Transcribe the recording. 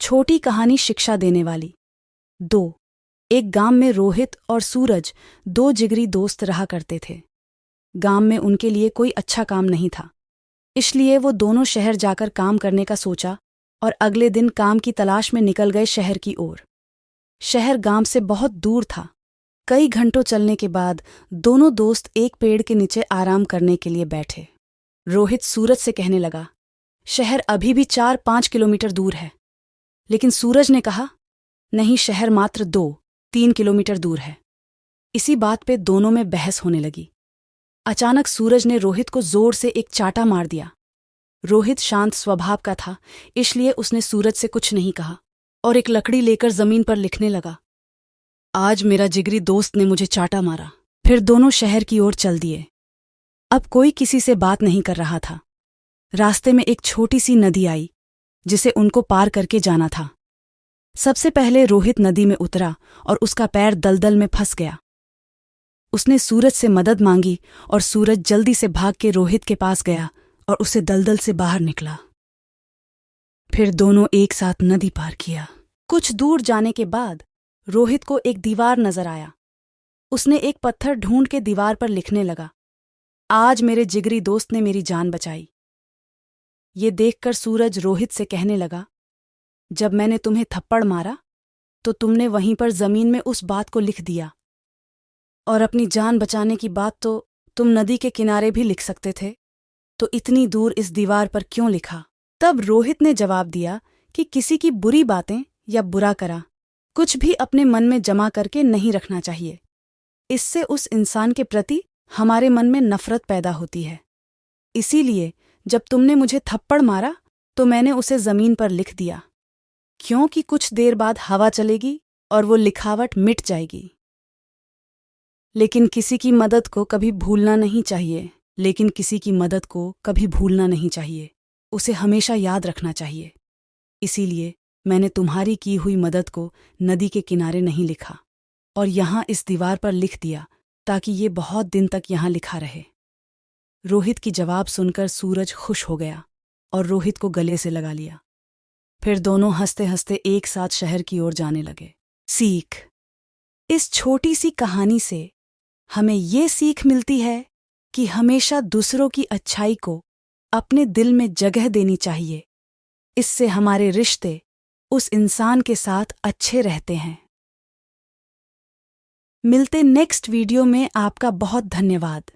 छोटी कहानी शिक्षा देने वाली। 2। एक गांव में रोहित और सूरज दो जिगरी दोस्त रहा करते थे। गांव में उनके लिए कोई अच्छा काम नहीं था, इसलिए वो दोनों शहर जाकर काम करने का सोचा और अगले दिन काम की तलाश में निकल गए शहर की ओर। शहर गांव से बहुत दूर था। कई घंटों चलने के बाद दोनों दोस्त एक पेड़ के नीचे आराम करने के लिए बैठे। रोहित सूरज से कहने लगा, शहर अभी भी 4-5 किलोमीटर दूर है। लेकिन सूरज ने कहा, नहीं, शहर मात्र 2-3 किलोमीटर दूर है। इसी बात पे दोनों में बहस होने लगी। अचानक सूरज ने रोहित को जोर से एक चाटा मार दिया। रोहित शांत स्वभाव का था, इसलिए उसने सूरज से कुछ नहीं कहा और एक लकड़ी लेकर जमीन पर लिखने लगा, आज मेरा जिगरी दोस्त ने मुझे चाटा मारा। फिर दोनों शहर की ओर चल दिए। अब कोई किसी से बात नहीं कर रहा था। रास्ते में एक छोटी सी नदी आई, जिसे उनको पार करके जाना था। सबसे पहले रोहित नदी में उतरा और उसका पैर दलदल में फंस गया। उसने सूरज से मदद मांगी और सूरज जल्दी से भाग के रोहित के पास गया और उसे दलदल से बाहर निकला। फिर दोनों एक साथ नदी पार किया। कुछ दूर जाने के बाद रोहित को एक दीवार नजर आया। उसने एक पत्थर ढूंढ के दीवार पर लिखने लगा, आज मेरे जिगरी दोस्त ने मेरी जान बचाई। ये देखकर सूरज रोहित से कहने लगा, जब मैंने तुम्हें थप्पड़ मारा तो तुमने वहीं पर जमीन में उस बात को लिख दिया, और अपनी जान बचाने की बात तो तुम नदी के किनारे भी लिख सकते थे, तो इतनी दूर इस दीवार पर क्यों लिखा? तब रोहित ने जवाब दिया कि किसी की बुरी बातें या बुरा करा कुछ भी अपने मन में जमा करके नहीं रखना चाहिए। इससे उस इंसान के प्रति हमारे मन में नफरत पैदा होती है। इसीलिए जब तुमने मुझे थप्पड़ मारा तो मैंने उसे जमीन पर लिख दिया, क्योंकि कुछ देर बाद हवा चलेगी और वो लिखावट मिट जाएगी। लेकिन किसी की मदद को कभी भूलना नहीं चाहिए, उसे हमेशा याद रखना चाहिए। इसीलिए मैंने तुम्हारी की हुई मदद को नदी के किनारे नहीं लिखा और यहाँ इस दीवार पर लिख दिया, ताकि ये बहुत दिन तक यहाँ लिखा रहे। रोहित की जवाब सुनकर सूरज खुश हो गया और रोहित को गले से लगा लिया। फिर दोनों हंसते हंसते एक साथ शहर की ओर जाने लगे। सीख। इस छोटी सी कहानी से हमें ये सीख मिलती है कि हमेशा दूसरों की अच्छाई को अपने दिल में जगह देनी चाहिए। इससे हमारे रिश्ते उस इंसान के साथ अच्छे रहते हैं। मिलते नेक्स्ट वीडियो में। आपका बहुत धन्यवाद।